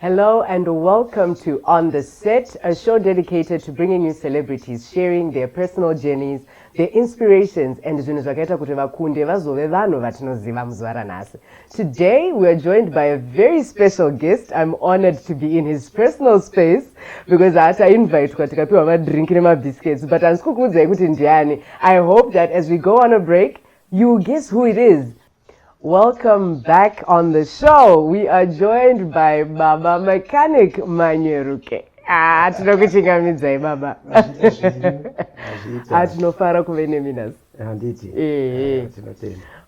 Hello and welcome to On the Set, a show dedicated to bringing you celebrities sharing their personal journeys, their inspirations, and zvinhu zvakaita kuti vakunde vazove vanhu vatinoziva muzuva ranhasi. Today we are joined by a very special guest. I'm honored to be in his personal space because I invite tikapiwa madrink nemabiscuits, but handisikukuudzai kuti ndiani. I hope that as we go on a break, you guess who it is. Welcome back on the show. We are joined by Baba Mechanic Manyeruke. Tinokuchingamidzai baba. Tinofara kuve nemi.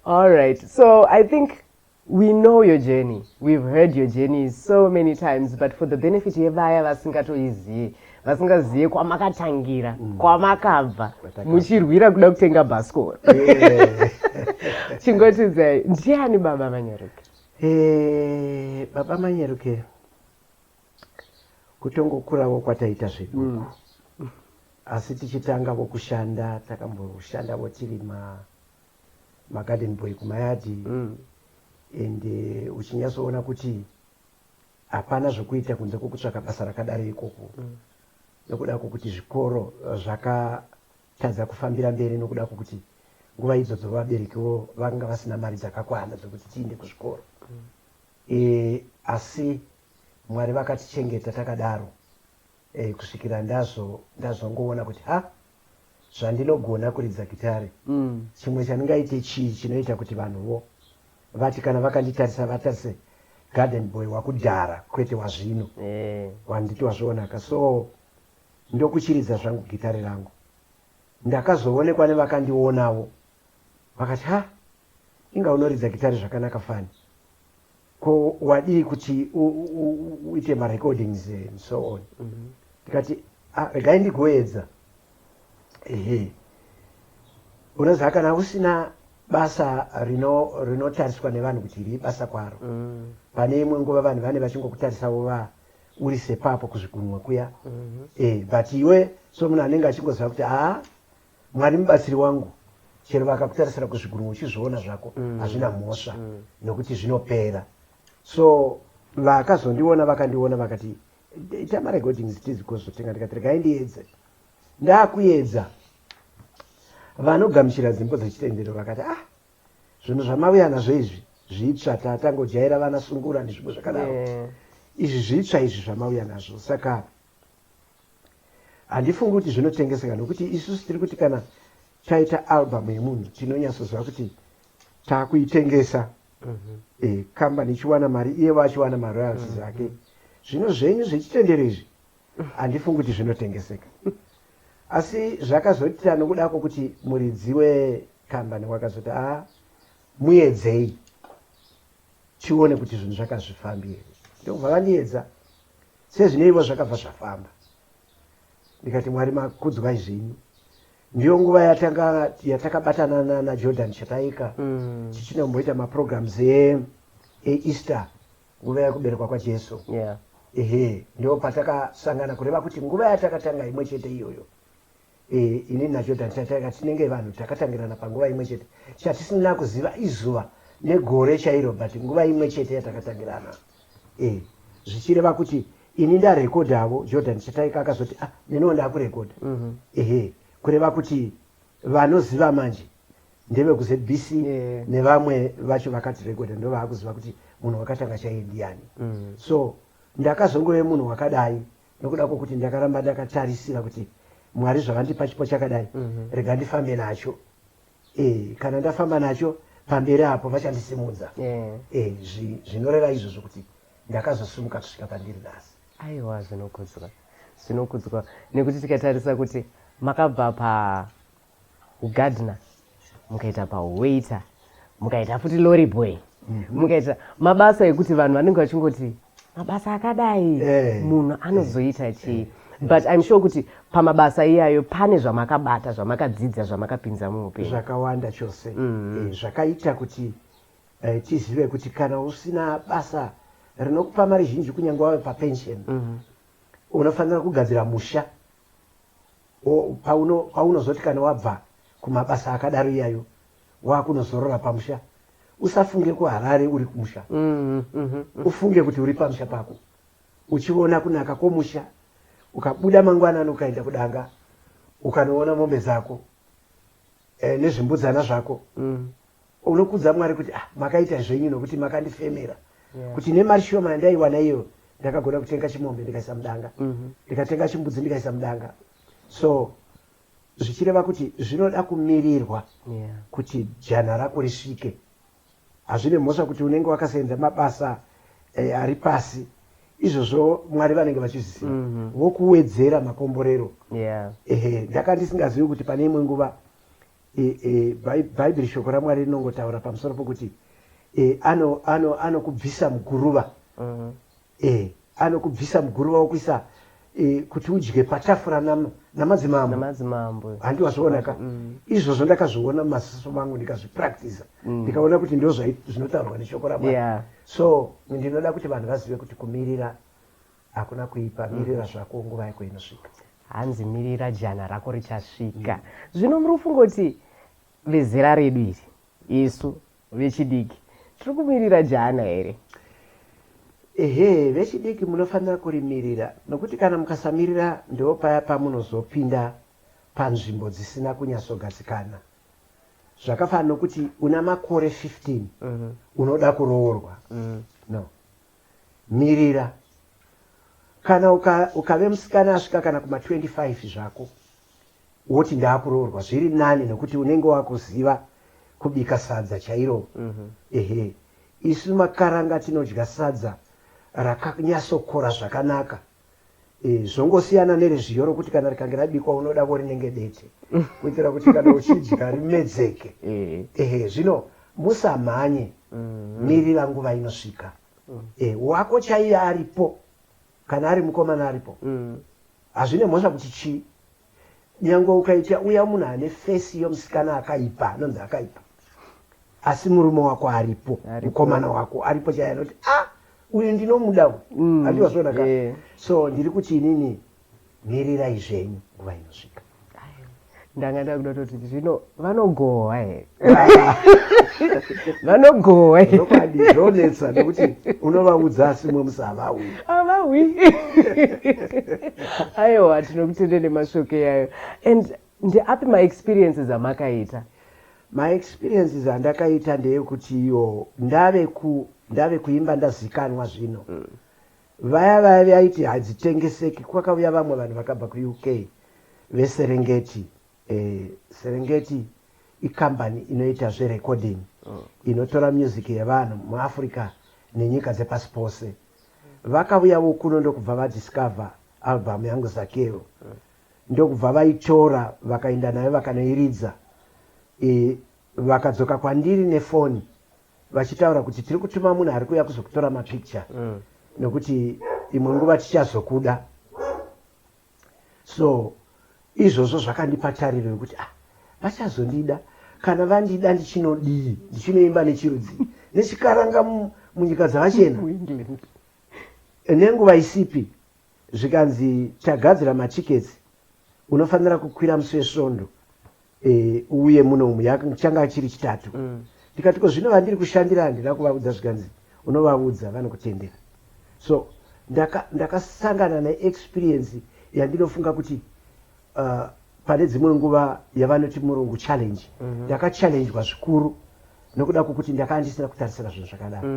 All right. So I think we know your journey. We've heard your journey so many times, but for the benefit yevaya vasingatoizivi, vasingazivi kwamakatangira, kwamakabva, muchirwira kuda kutenga bhasikoro. Chingotidzai, ndiani Baba Manyeruke? Baba Manyeruke kutongokurawo kwataita zvedu. Asi tichitanga kushanda, takamboshanda tiri magarden boy kumayadi. Ende uchinyasoona kuti hapana zvokuita kunze kwokutsvaka basa rakadaro ikoko. Nokuda kwokuti zvikoro zvakatadza kufambira mberi nokuda kwokuti nguva idzodzo vaberekiwo vanga vasina mari dzakakwana dzokuti tiende kuzvikoro. Asi Mwari vakatichengeta takadaro. Kusvikira ndazongoona kuti zvandinogona kuridza gitare. Chimwe chandingaite chinoita kuti vanhuwo vati kana vakanditarisa vatarise garden boy wakudhara kwete wazvino. Wanditi wazvionaka. So ndokuchiridza zvangu gitare rangu. Ndakazoonekwa nevakandionawo vakati inga unoridza gitare zvakanaka fani. Ko wadii kuti uite recordings and so on. Tikati regai ndigoedza. Unoziva kana usina basa rinotariswa nevanhu kuti iri basa kwaro. Pane imwe nguva vanhu vane vachingokutarisawo uri sepapo kuzvigunwe kuya. But iwe so munhu anenge achingoziva kuti Mwari mubatsiri wangu, chero vakakutarisira kuzvigunwe uchizviona zvako hazvina mhosva nokuti zvinopera. So vakazondiona vakandiona vakati ita marecordings tizikozotenga. Ndikati regai ndiedze. Ndakuedza vanogamuchira dzimbo dzechitendero vakati zvinhu zvamauya nazvo izvi zvitsva, tatangojaira vana sungura nezvimwe zvakadaro. Izvi zvitsva izvi zvamauya nazvo. Saka handifungi kuti zvinotengeseka nokuti isusu tiri kuti kana taita album yemunhu tinonyatsoziva kuti takuitengesa. Kambani ichiwana mari, iye vachiwana maroyalties ake. Zvino zvenyu zvechitendero izvi handifungi kuti zvinotengeseka. Asi zvakazotita nokuda kwokuti muridzi wekambani wakazoti muedzei tione kuti zvinhu zvakazvifambira. Ndobva vandiedza sezvineivo zvakabva zvafamba. Ndikati Mwari makudzwa zvinyu. Ndiyo nguva yatakabatana naJordan Chataika tichinomboita maprograms eEaster, nguva yekuberekwa kwaJesu. Ndiyo patakasangana kureva kuti nguva yatakatanga imwe chete iyoyo. Inini naJordan Chataika tinenge vanhu takatangirana panguva imwe chete. Chatisina kuziva izuva negore chairo, but nguva imwe chete yatakatangirana. Zvichireva kuti ini ndarekodhawo, Jordan Chataika akazoti neniwo ndakurekodha. Kureva kuti vanoziva manje ndevekuZBC nevamwe vacho vakatirekodha ndo vakuziva kuti munhu wakatanga chaiye ndiani. So ndakazongove munhu wakadai nokuda kwokuti ndakaramba ndakatarisira kuti Mwari zvavandipa chipo chakadai rega ndifambe nacho. Kana ndafamba nacho pamberi apo vachandisimudza. Zvinoreva izvozvo kuti ndakazosumuka kusvika pandiri nhasi. Aiwa, zvinokudzwa nekuti tikatarisa kuti makabva paugardener, mukaita pawaiter, mukaita futi lorry boy, mukaita mabasa ekuti vanhu vanenge vachingoti mabasa akadai munhu anozoita chii. But I'm sure kuti pamabasa iyayo pane zvamakabata, zvamakadzidza, zvamakapinza muupenyu. Zvakawanda chose. Zvakaita kuti tizive kuti kana usina basa rinokupa mari zhinji kunyange wave papension, unofanira kugadzira musha. Paunozoti kana wabva kumabasa akadaro iyayo wakunozorora pamusha, usafunge kuHarare uri kumusha. Ufunge kuti uri pamusha pako. uchiona kunaka komusha, ukabuda mangwanani ukaenda kudanga, ukanoona mombe zako nezvimbudzana zvako, unokudza Mwari kuti makaita zvenyu nokuti makandifemera kuti nemari shoma yandaiwana iyo ndakagona kutenga chimombe ndikaisa mudanga, ndikatenga chimbudzi ndikaisa mudanga. So zvichireva kuti zvinoda kumirirwa kuti jana rako risvike. Hazvine mhosva kuti unenge wakasenza mabasa ari pasi, izvozvo Mwari vanenge vachizviziva, vokuwedzera makomborero. Ndanga ndisingazivi kuti pane imwe nguva Bhaibheri shoko raMwari rinongotaura pamusoro pokuti anokubvisa muguruva, anokubvisa muguruva wokuisa kuti udye patafura namadzimambo. Handiwazvionaka izvozvo, ndakazviona mumaziso mangu ndikazvipractice, ndikaona kuti ndo zvinotaurwa neshoko raMwari. So ndinoda kuti vanhu vazive kuti kumirira hakuna kuipa, mirira zvako nguva yako inosvika. Hanzi mirira jana rako richasvika. Zvino muri kufungoti vezera redu iri, isu vechidiki, tiri kumirira jana here? Vechidiki munofanira kurimirira, nokuti kana mukasamirira ndo paya pamunozopinda panzvimbo dzisina kunyatsogadzikana. Zvakafanana nokuti una makore 15 unoda kuroorwa. No, mirira. Kana ukave musikana asvika kana kuma 25 zvako woti ndakuroorwa, zviri nani nokuti unenge wakuziva kubika sadza chairo. Isu makaranga tinodya sadza rakanyatsokora zvakanaka. Zvongosiyana nerezviyo rokuti kana rikange rabikwa unoda rinenge dete, kuitira kuti kana uchidya rimedzeke. Zvino musamhanye, mirira nguva inosvika. Wako chaiye aripo, kana ari mukomana aripo, hazvine mhosva kuti chii. Nyange ukaita uya munhu ane fesi yomusikana akaipa, anonzi akaipa, asi murume wako aripo, mukomana wako aripo chaiye anoti uyu ndinomuda, handiwazvionaka. So ndiri kuti inini mirirai zvenyu nguva inosvika. Ndanga ndakuda kuti zvino vanogohwa here? Vanogohwa here? Nokwadi zvonetsa nokuti unovaudza asi mwe musavawi. Avawi. Aiwa, tinokutende nemashoko yayo. And ndeapi maexperiences amakaita? Maexperiences andakaita ndeyekuti iyo ndave kuimba ndazikanwa zvino. Vaya vaiti hadzitengeseki, kwakauya vamwe vanhu vakabva kuUK veSerengeti. Serengeti ikambani inoita zverecording, inotora music yevanhu muAfrica nenyika dzepasi pose. Vakauyawo kuno ndokubva vadiscover album yangu Zakeo, ndokubva vaitora vakaenda nayo vakanoiridza. Vakadzoka kwandiri nefoni vachitaura kuti tiri kutuma munhu ari kuuya kuzokutora mapicture, nokuti imwe nguva tichazokuda. So izvozvo zvakandipa tariro yokuti vachazondida, kana vandida ndichinodii, ndichinoimba nechirudzi nechikaranga munyika dzavachena. Nenguva isipi zvikanzi tagadzira matickets, unofanira kukwira musi wesvondo uye muno umu changa chiri chitatu. Ndikati zvino vandiri kushandira handina kuvaudza, zvikanzi unovaudza vanokutendera. So ndakasangana neexperience yandinofunga kuti pane dzimwe nguva yavanoti murungu challenge, ndakachallenjwa zvikuru nokuda kwokuti ndakanga ndisina kutarisira zvinhu zvakadaro.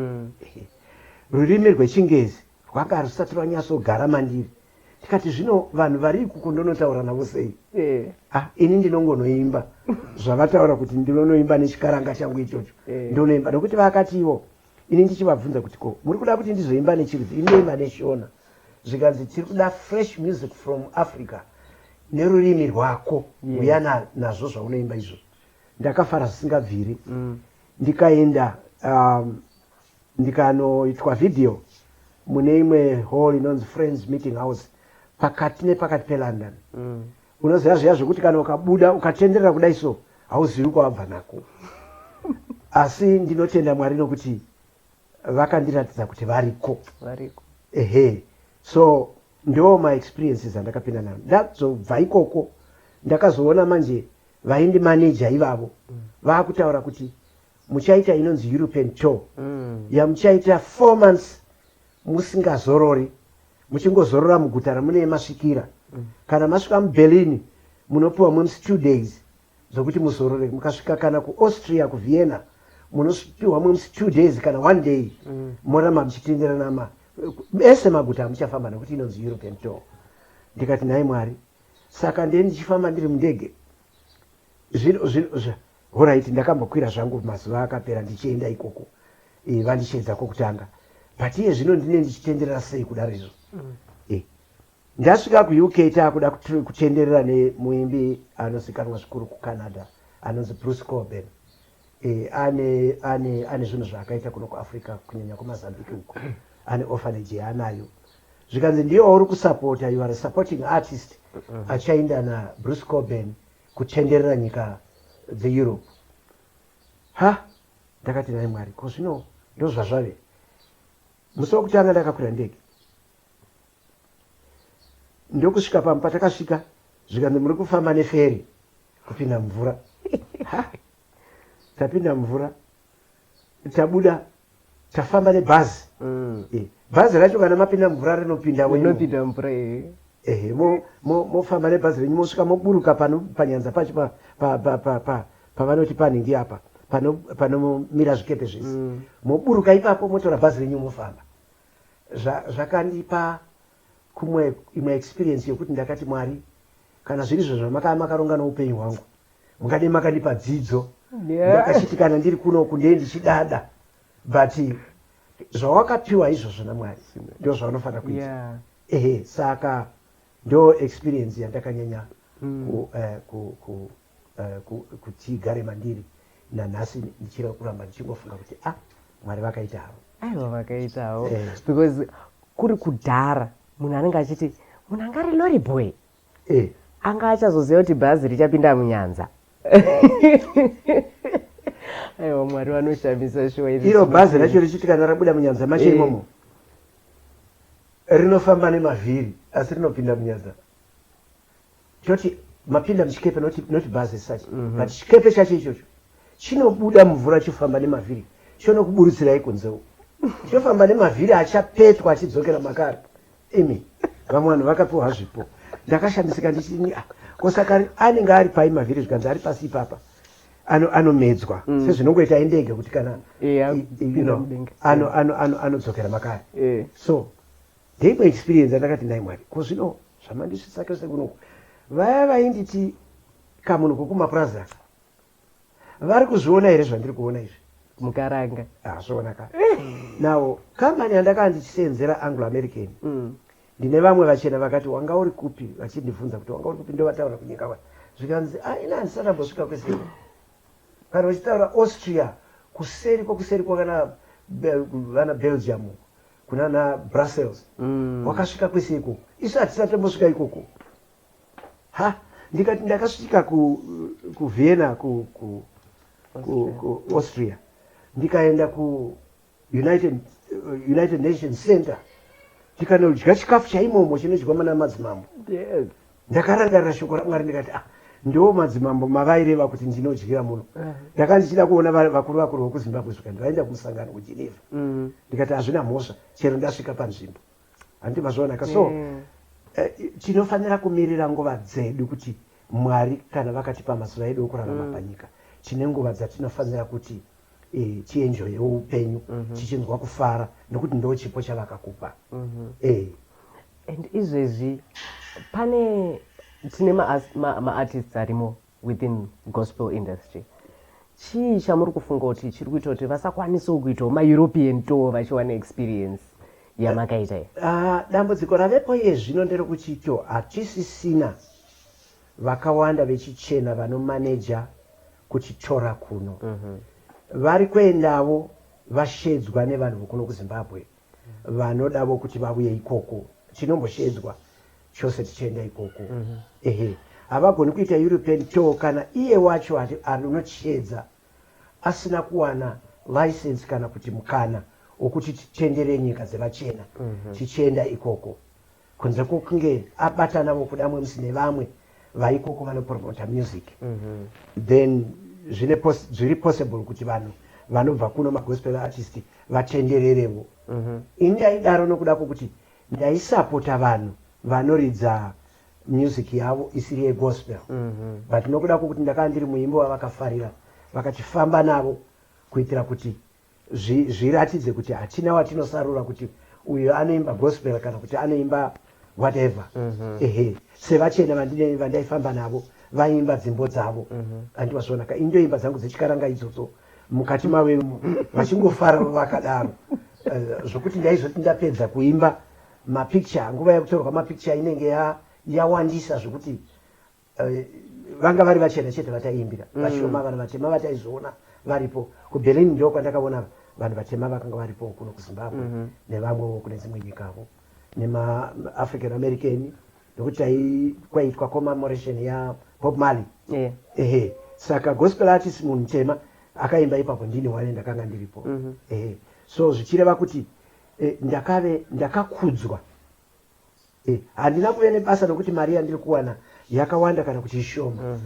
Rurimi rwechingezi rwanga rusati rwanyatsogara mandiri. Ndikati zvino vanhu vari ikuku ndonotaura navo sei? Ini ndinongonoimba zvavataura kuti ndinonoimba nechikaranga changu ichocho, ndonoimba. Nokuti vakati ivo, ini ndichivabvunza kuti ko muri kuda kuti ndizoimba nechirudzi? Ini ndoimba neshona. Zvikanzi tiri kuda fresh music from Africa nerurimi rwako, uya nazvo zvaunoimba izvo. Ndakafara zvisingabviri. Ndikaenda ndikanoitwa video mune imwe hall inonzi Friends Meeting House pakati nepakati peLondon. Unoziva zviya zvokuti kana ukabuda ukatenderera kudai so hauzivi kwabva nako. Asi ndinotenda Mwari nokuti vakandiratidza kuti variko. So ndo my experiences andakapinda nayo. Ndazobva ikoko ndakazoona manje vaindi manager ivavo vakutaura kuti muchaita inonzi European tour, yamuchaita 4 months musingazorori, muchingozorora muguta ramune masvikira. Kana masvika muBerlin munopiwa munzi 2 days zokuti muzorore. Mukasvika kana kuAustria kuVienna munopiwa munzi 2 days kana 1 day morama muchitenderana ese maguta amuchafamba nekuti inonzi European tour. Ndikati nai Mwari, saka ndeni ndichifamba ndiri mundege alright, ndakambokwira zvangu mazuva akapera ndichienda ikoko vandichedza kokutanga, but iye zvino ndine ndichitenderera sei kudaro izvo. Ndasvika kuUK taakuda kutenderera nemuimbi anozikanwa zvikuru kuCanada anonzi Bruce Coben. Ane zvinhu zvaakaita kuno kuAfrica kunyanya kuMozambique uko, ane orphanage yaanayo. Zvikanzi ndiyo uri kusapota, you are a supporting artist, achaenda naBruce Coben kutenderera nyika dzeEurope. Ndakati nai Mwari, ko zvino ndo zvazvave. Musi wokutanga ndakakwira ndege, ndokusvika patakasvika zvikanzi muri kufamba neferi kupinda mvura. Tapinda mvura, tabuda, tafamba nebhazi. Bhazi racho kana mapinda mvura rinopinda mvura. Mofamba nebhazi renyu mosvika moburuka panyanza pacho pavanoti panhingi apa panomira zvikepe zvese. Moburuka ipapo motora bhazi renyu mofamba. Zvakandipa imwe experience yokuti ndakati Mwari, kana zviri izvo zvamakaronga noupenyu hwangu, mungade makandipa dzidzo. Ndakachiti kana ndiri kunoku ndee ndichidada, but zvawakapiwa izvozvo naMwari ndo zvaunofanira kuita. Saka ndo experience yandakanyanya kuti igare mandiri nanhasi ndichira kuramba ndichingofunga kuti Mwari vakaita havo. Aiwa, vakaita havo. Because kuri kudhara munhu anenge achiti munhu angari lorry boy anga achazoziva kuti bhazi richapinda munyanza. Aiwa, Mwari vanoshamisa shuwa. Iro bhazi racho richiti kana rabuda munyanza macho imomo rinofamba nemavhiri asi rinopinda munyanza. Toti mapinda muchikepe noti bhazi sachi, but chikepe chacho ichocho chinobuda mvura chifamba nemavhiri, chonokuburutsirai kunzewo. Chofamba nemavhiri achapetwa achidzokera makare. Vamwe vanhu vakapiwa zvipo. Ndakashamisika ndichini kosaka anenge ari pai mavhiri zvikanzi ari pasi ipapa anomedzwa sezvinongoita indege kuti kana anodzokera makare. So ndeimwe experience andakati nai Mwari, ko zvino zvamandisvisakise kunoku vaya vainditi kamunhu kokumaplaza vari kuzviona here zvandiri kuona izvi mukaranga? Zvoonaka. Now kambani yandakanga ndichisenzera Anglo American, ndine vamwe vachena vakati wanga uri kupi, vachindibvunza kuti wanga uri kupi, ndovataura kunyika kwani. Zvikanzi ina handisandambosvika kwese. Kana vachitaura Austria kuseri kwakana vana Belgium kunana Brussels, wakasvika kwese ikoko. Isu hatisatombosvika ikoko. Ndikati ndakasvika kuVienna kuAustria, ndikaenda United Nations Center, ndikanodya chikafu chaimomo chinodyiwa mana madzimambo. Ndakarangarira shoko raMwari ndikati ndo madzimambo mavaireva kuti ndinodyira muno. Ndakanga ndichida kuona vakuru vokuZimbabwe zvikanzi vaenda kumusangano kuGeneva. Ndikati hazvina mhosva, chero ndasvika panzvimbo handiti mazvaonaka. So tinofanira kumirira nguva dzedu kuti Mwari kana vakatipa mazuva edu okurarama panyika, tine nguva dzatinofanira kuti tienjoyewo upenyu tichinzwa kufara nokuti ndo chipo chavakakupa. And izvezvi tine maartists arimo within gospel industry. Chii chamuri kufunga kuti chiri kuita kuti vasakwanisawo kuitawo maEuropean tour vachiwana experience yamakaita iyi? Dambudziko ravepo iye zvino nderekuchito hatisisina vakawanda vechichena vanomaneja kuchitora kuno. Vari kuendawo vashedzwa nevanhu vokuno kuZimbabwe vanodavo kuti vauye ikoko. Chinomboshedzwa chose tichienda ikoko. Havagoni kuita European tour kana iye wacho anochedza asina kuwana license kana kuti mukana wokuti titendere nyika dzevachena tichienda ikoko, kunze kwokunge abatanavo kuda mwemsi nevamwe vaikoko vanopromota music. Then zviri possible kuti vanhu vanobva kuno magospel artist vatendererevo. Ini ndaidaro nokuda kwokuti ndaisapota vanhu vanoridza music yavo isiri yegospel but nokuda kwokuti ndakanga ndiri muimbo wavakafarira vakatifamba navo kuitira kuti zviratidze kuti hatina watinosarura kuti uyo anoimba gospel kana kuti anoimba whatever. Sevachena vandaifamba navo vaimba dzimbo dzavo andivazvonaka indoimba dzangu dzechikaranga idzodzo mukati mavemo vachingofara vakadaro zvokuti ndaizoti ndapedza kuimba mapicture nguva yekutorwa mapicture inenge yawandisa zvokuti vanga vari vachena chete vataimbira vashoma vanhu vatema vataizoona varipo kuberlin ndo kwandakaona vanhu vatema vakanga varipo kuno kuzimbabwe nevamwewo kune dzimwe nyikavo nemaafrican american nokuti kwaitwa commemoration yabob marley. Saka gospel artist munhu mutema akaimba ipapo ndini wane ndakanga ndiripo. So zvichireva kuti ndakakudzwa. Handina kuve nebasa nokuti mari yandiri kuwana yakawanda kana kuti shoma.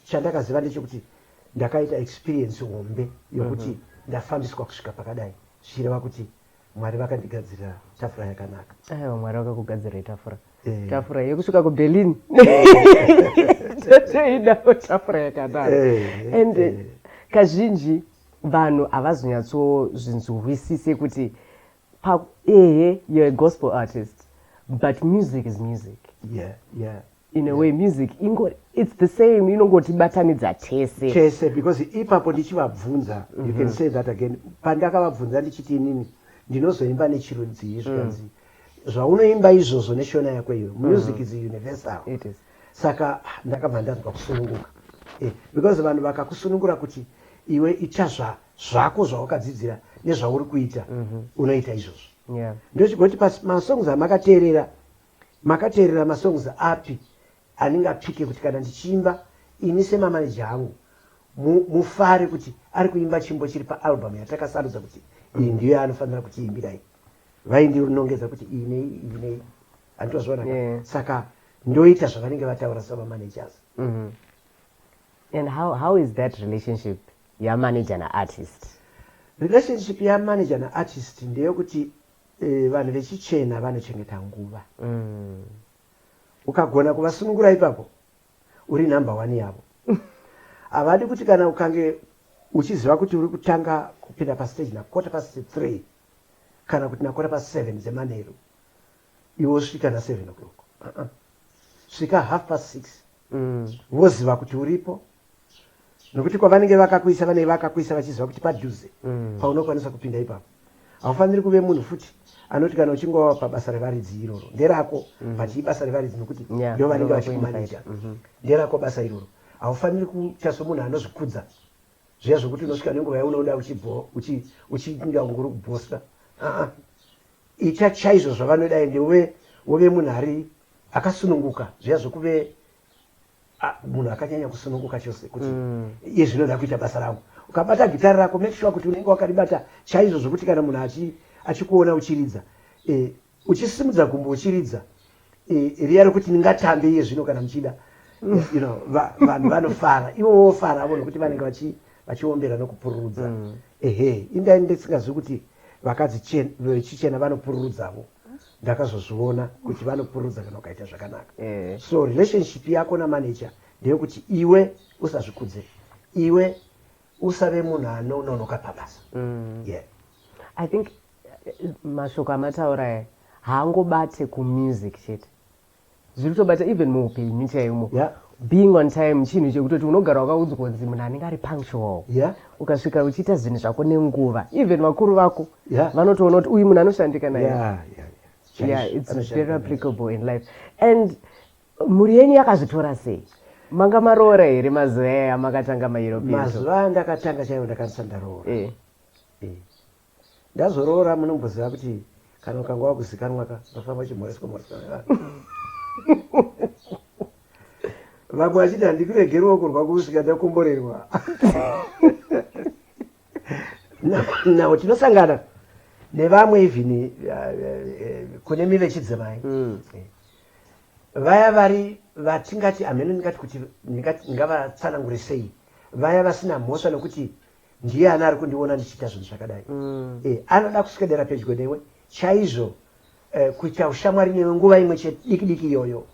Chandakaziva ndechekuti ndakaita experience hombe yokuti ndafambiswa kusvika pakadai. Zvichireva kuti Mwari vakandigadzirira tafura yakanaka. Mwari vakakugadzirira tafura. Tafura yekusvika kuBerlin. Tafura yakanaka. And kazhinji vanhu havazonyatsozvinzwisise kuti you're a gospel artist, but music is music. In a way, music it's the same. Inongotibatanidza tese because ipapo ndichivabvunza, you can say that again. Pandakavabvunza ndichiti inini ndinozoimba nechirunzi zvikanzi zvaunoimba izvozvo neshona yako iyo music is universal. It is. Saka ndakabva ndanzwa kusununguka because vanhu vakakusunungura kuti iwe ita zvako zvawakadzidzira nezvauri kuita unoita izvozvo. Ndochigoti masongs makateerera masongs api anenge apike kuti kana ndichiimba ini semamaneja angu mufare kuti ari kuimba chimbo chiri paalbum yatakasarudza kuti iyi ndiyo anofanira kutiimbirai. Vaindirinongedza kuti inei handitozvona. Saka ndoita zvavanenge vataura savamanagers. And how is that relationship yamanager naartist? Relationship yamanager naartist ndeyekuti vanhu vechichena vanochengeta nguva. Ukagona kuvasunungura ipapo uri number 1 yavo. Havadi kuti kana ukange uchiziva kuti uri kutanga kupinda pastage na 3:15 kana kuti na 7:15 dzemanheru iwe usvika na 7 o'clock. Svika 6:30 woziva kuti uripo nokuti kwavanenge vakakuisa vanenge vakakuisa vachiziva kuti padhuze paunokwanisa kupinda ipapo. Haufaniri kuve munhu futi anoti kana uchingowa pabasa revaridzi iroro nderako but basa revaridzi nokuti ndio vanenge vachikumaneja nderako basa iroro. Haufaniri kuita somunhu anozvikudza zviya zvokuti unosvika nenguva yaunoda uchinga unguri kubhosva. Ita chaizvo zvavanoda ende wove munhu ari akasununguka zviya zvokuve munhu akanyanya kusununguka chose kuti iye zvinoda kuita basa rangu. Ukabata gitari rako make sure kuti unenge wakaribata chaizvo zvokuti kana munhu achikuona uchiridza uchisimudza gumbo uchiridza riya rokuti ndingatambe iye zvino kana muchida vanhu vanofara ivo vofara avo nokuti vanenge vachiombera nokupururudza. Indai ndisingazivi kuti vakadzi vechichena vanopururudzavo. Ndakazozviona kuti vanopururudza kana ukaita zvakanaka. So relationship yako namanager ndeyekuti iwe usazvikudze, iwe usave munhu anononoka pabasa. I think mashoko amataura haangobate kumusic chete, zviri kutobata even muupenyu chaimo. Being on time chinhu chekutoti unogara wakaudzwa kunzi munhu anenge ari punctual. Ukasvika uchiita zvinhu zvako nenguva, even vakuru vako vanotoona kuti uyu munhu anoshandika naye. It's very applicable in life. And mhuri yenyu yakazvitora sei? Manga maroora here mazuva aya makatanga maEuropean? Mazuva andakatanga chaiwo ndakanisa ndaroora. Ndazoroora munomboziva kuti kana ukanga wakuzikanwa unofamba chimhoreswa. Vamwe vachiti handikuregerewo kurwa kusvika ndakomborerwa. Nawo tinosangana nevamwe even kune mive chidzimai vaya vatingati amene ndingati kuti ndingavatsanangure sei, vaya vasina mhosva nokuti ndiye ana ari kundiona ndichiita zvinhu zvakadai. Anoda kuswedera pedyo newe chaizvo kuita ushamwari newe nguva imwe chete diki iyoyo.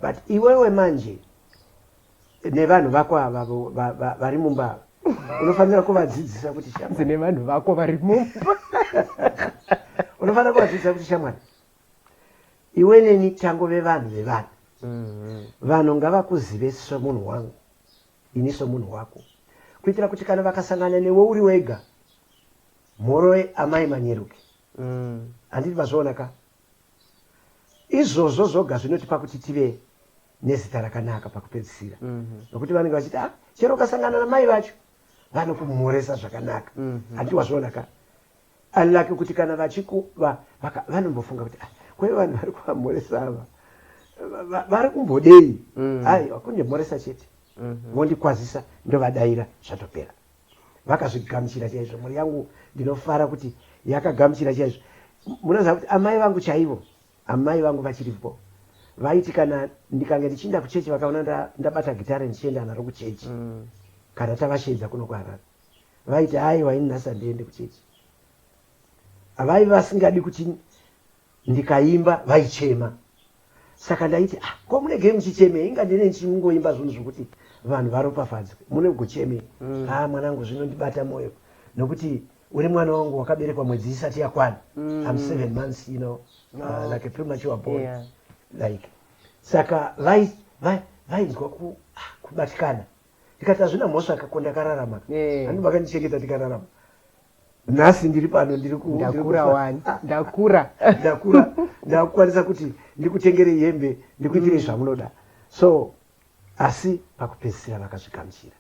But iwewe manje nevanhu vako ava vari mumba unofanira kuvadzidzisa kuti shamwari nevanhu vako vari mumba unofanira kuvadzidzisa kuti shamwari iwe neni tangove vanhu vevanhu. Vanhu ngavakuzive somunhu wangu ini somunhu wako kuitira kuti kana vakasangana newe uri wega mhoro amai Manyeruke handiti vazoonaka izvozvo zvoga zvinotipa kuti tive nezita rakanaka pakupedzisira nokuti vanenge vachiti chero ukasangana namai vacho vanokumhoresa zvakanaka handiti wazvoonaka alilake kuti kana vanombofunga kuti kwai vanhu vari kuvamhoresa ava vari kumbodei ai vakundimhoresa chete vondikwazisa ndovadaira zvatopera vakazvigamuchira chaizvo. Mhuri yangu ndinofara kuti yakagamuchira chaizvo. Munoziva kuti amai vangu chaivo amai vangu vachiripo vaiti kana ndikange ndichienda kuchechi vakaona ndabata gitara ndichienda naro kuchechi kana tavashedza kuno kuHarare vaiti aiwa ini nhasi handiende kuchechi. Vaiva vasingadi kuti ndikaimba vaichema. Saka ndaiti ko munege muchicheme inga ndine ndichingoimba zvinhu zvokuti vanhu varopafadzwe mune kucheme mwanangu zvinondibata mwoyo nokuti uri mwana wangu wakaberekwa mwedzi isati yakwana. I'm 7 months, you know, like a premature born. Like saka vainzwa kubatikana ndikati hazvina mhosva kako ndakararama handi vakandichengeta tikararama. Nhasi ndiri pano ndakukwanisa kuti ndikutengere hembe ndikuitire zvamunoda. So asi pakupedzisira vakazvigamuchira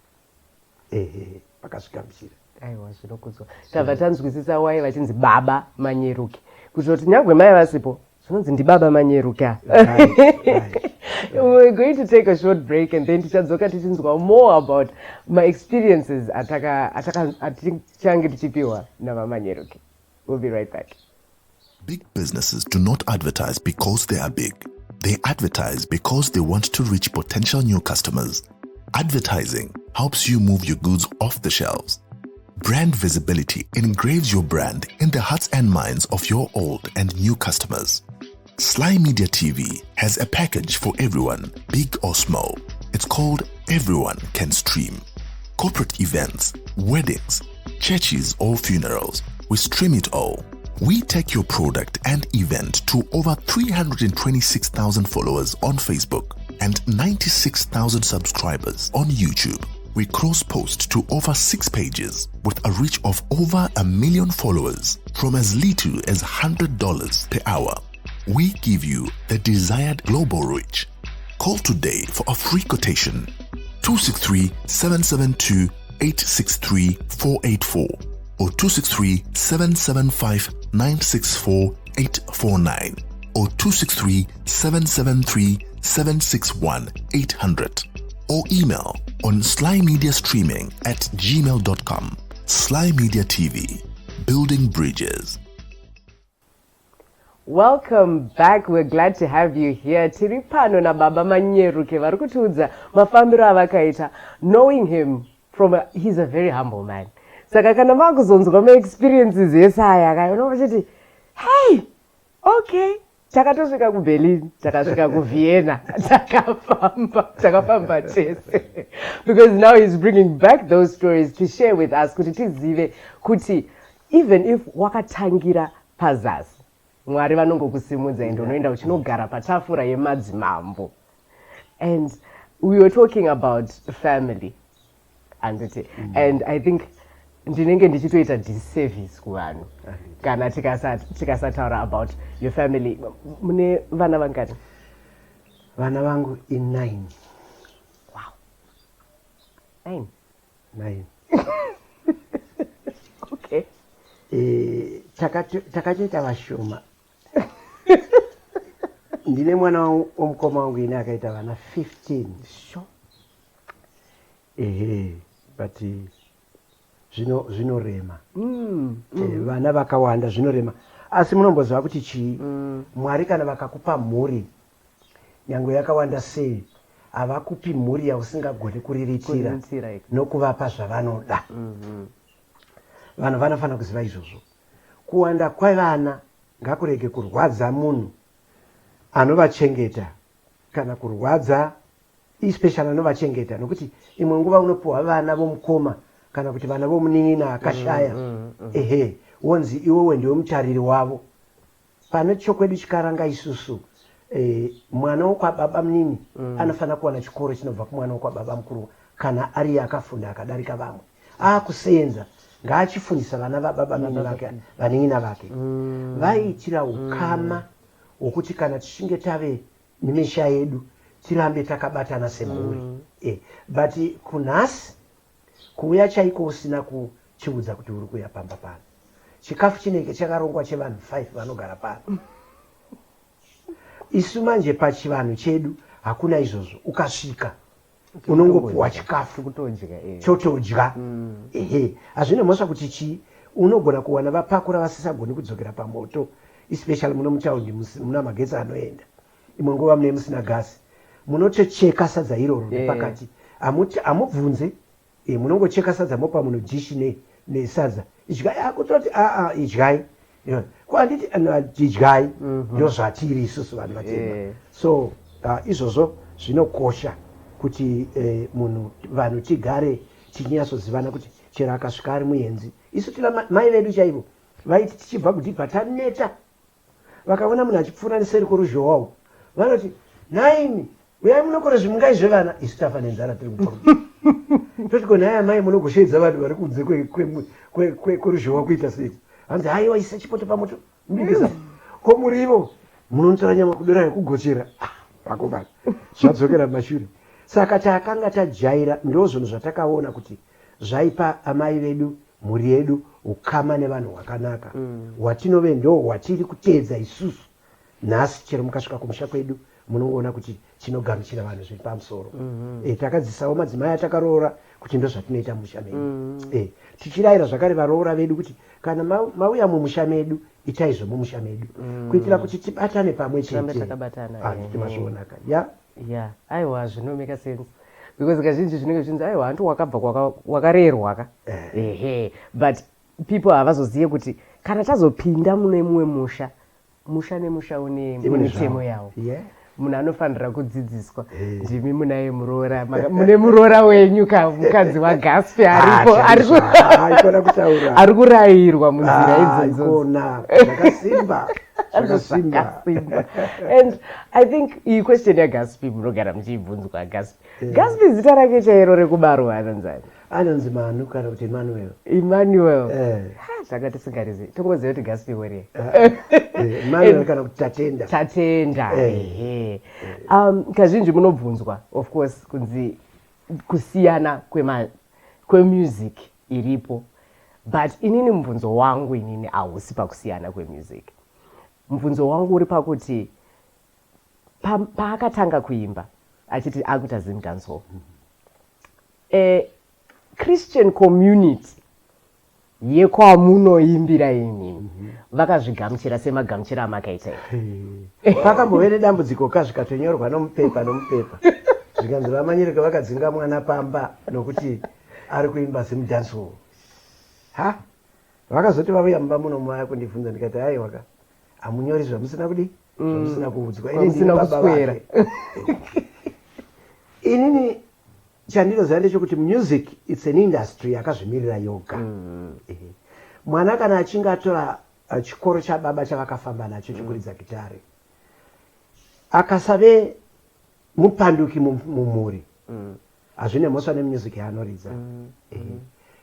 vakazvigamuchira. Aiwa zvinokudzwa. Tabva tanzwisisa wai vachinzi baba Manyeruke kutoti nyangwe mai vasipo zvinonzi ndibaba Manyeruke. We're going to take a short break and then tichadzoka tichinzwa more about my experiences atichange tichipiwa navaManyeruke. We'll be right back. Big businesses do not advertise because they are big. They advertise because they want to reach potential new customers. Advertising helps you move your goods off the shelves. Brand visibility engraves your brand in the hearts and minds of your old and new customers. SlyMedia TV has a package for everyone, big or small. It's called Everyone Can Stream. Corporate events, weddings, churches or funerals, we stream it all. We take your product and event to over 326,000 followers on Facebook and 96,000 subscribers on YouTube. We cross-post to over 6 pages with a reach of over 1 million followers from as little as $100 per hour. We give you the desired global reach. Call today for a free quotation. 263-772-863-484 or 263-775-964-849 or 263-773-761-800 or email on slymediastreaming@gmail.com. Sly Media TV, building bridges. Welcome back. We're glad to have you here. Tiri pano na baba Manyeruke vari kutiudza mafambiro avakaita. Knowing him he's a very humble man. Saka kana makuzonzwa maexperiences ese aya akaona vachiti hey, okay, takatosvika kuBerlin, takasvika kuVienna, takafamba chese. Because now he's bringing back those stories to share with us kuti tizive kuti even if wakatangira pazasi Mwari vanongokusimudza ende unoenda uchinogara patafura yemadzimambo. And we were talking about family and I think ndinenge ndichitoita disservice kuvanhu kana tikasataura about your family. Mune vana vangani? Vana vangu 9. Wow. 9. Okay. Takatoita vashoma. Ndine mwana womukoma wangu ine akaita vana 15. Sure. But zvinorema. Vana vakawanda zvinorema. Asi munomboziva kuti chii? Mwari kana vakakupa mhuri nyangwe yakawanda sei havakupi mhuri yausingagoni kuriritira nokuvapa zvavanoda. Vanhu vanofanira kuziva izvozvo. Kuwanda kwevana ngakurege kurwadza munhu anovachengeta kana kurwadza especially anovachengeta, nokuti imwe nguva unopuhwa vana vomukoma kana kuti vana vomunin'ina akashaya, ehe, wonzi iwewe ndiwe mutariri wavo. Pane chokwedu chikaranga isusu, mwana wokwababa munini anofanira kuwana chikoro chinobva kumwana wokwababa mukuru kana ari akafunda akadarika vamwe. Akusenza ngaachifundisa vana vababa munini vake vanin'ina vake. Vaiitira ukama wokuti kana tichinge tave nemesha yedu tirambe takabatana semhuri. But kunhasi kuuya chaiko usina kuchiudza kuti uri kuya pamba pano. Chikafu chinenge chakarongwa chevanhu 5 vanogara pano. Isu manje pachivanhu chedu hakuna izvozvo. Ukasvika unongopuwa chikafu chotodya. Ehe, hazvina mhosva kuti chii. Unogona kuwana vapakura vasisagoni kudzokera pamoto, especially muno mutaundi muna magetsi anoenda. Imwe nguva mune musina gasi. Munotocheka sadza iroro nepakati. Amubvunze, munongocheka sadza mopa muno dhishi nesadza. Idyai, akutoti idyai. Kwanditi idyai ndio zvatiri isusu vanhu vatema. So izvozvo zvinokosha kuti vanhu tigare tichinyatsodzivana kuti chero akasvika ari muenzi. Isu tila mai vedu chaivo vaiti tichibva kudhibha taneta, vakaona munhu achipfuura neseri kworuzhowa uko vanoti naini uyai munokora zvimungai zvevana. Isu tafa nenzara tiri muparuti toti ko nhaya mai munogosheedza vanhu vari kunze kweruzhowa kuita sei. Hanzi haiwa isa chipoto pamoto mbikisa ko murivo munotora nyama kudora yekugochera vakobana zvadzokera mumashure. Saka takanga tajaira ndozvinhu zvatakaona kuti zvaipa amai vedu mhuri yedu ukama nevanhu hwakanaka hwatinove ndo hwatiri kuteedza isusu. Nhasi chero mukasvika kumusha kwedu munongoona kuti chinogamuchira vanhu zviri pamusoro. Takadzisawo madzimai atakaroora kuti ndo zvatinoita mumusha medu. Tichirayira zvakare varoora vedu kuti kana mauya mumusha medu itaizvo mumusha medu kuitira kuti tibatane pamwe chete. Timazvionaka ya aiwa zvinomeka sense because kazhinji zvinenge zvinzi aiwa hantu wakabva wakarerwa ka. But people havazozive kuti kana tazopinda mune mumwe musha nemusha une mitemo yawo. Munhu anofanira kudzidziswa. Ndimi munaye muroora, mune muroora wenyu mukadzi waGaspi aripo ari kurayirwa munzira idzodzo. Zvakasimba. And I think iyi question yaGaspi munogara muchiibvunzwa Gaspi. Gaspi zita rake chairo rekubarwa anonzani? Anonzi Manu kana kuti Emmanuel. Zvanga tisingarizivi. Tongoziva kuti Gaspi were. Emmanuel kana kuti Tatenda. Kazhinji munobvunzwa of course kunzi kusiyana kwemusic iripo. But inini mubvunzo wangu inini hausi pakusiyana kwemusic. Mubvunzo wangu uri pakuti paakatanga kuimba achiti akuita Zim dancehall. Christian community yekwamunoimbira inini vakazvigamuchira semagamuchira amakaita. Pakambove nedambudziko zvikatonyerwa nomupepa zvikanzi vaManyeruke vakadzinga mwana pamba nokuti ari kuimba Zim dancehall. Vakazoti vauya mumba muno maya kundibvunza ndikati haiwaka hamunyori zvamusina kudi zvamusina kuudzwa musina kuswera. Inini chandinoziva ndechekuti music it's an industry yakazvimirira yoga. Mwana kana achinge atora chikoro chababa chavakafamba nacho chekuridza gitare akasave mupanduki mumhuri hazvine mhosva nemusic yaanoridza.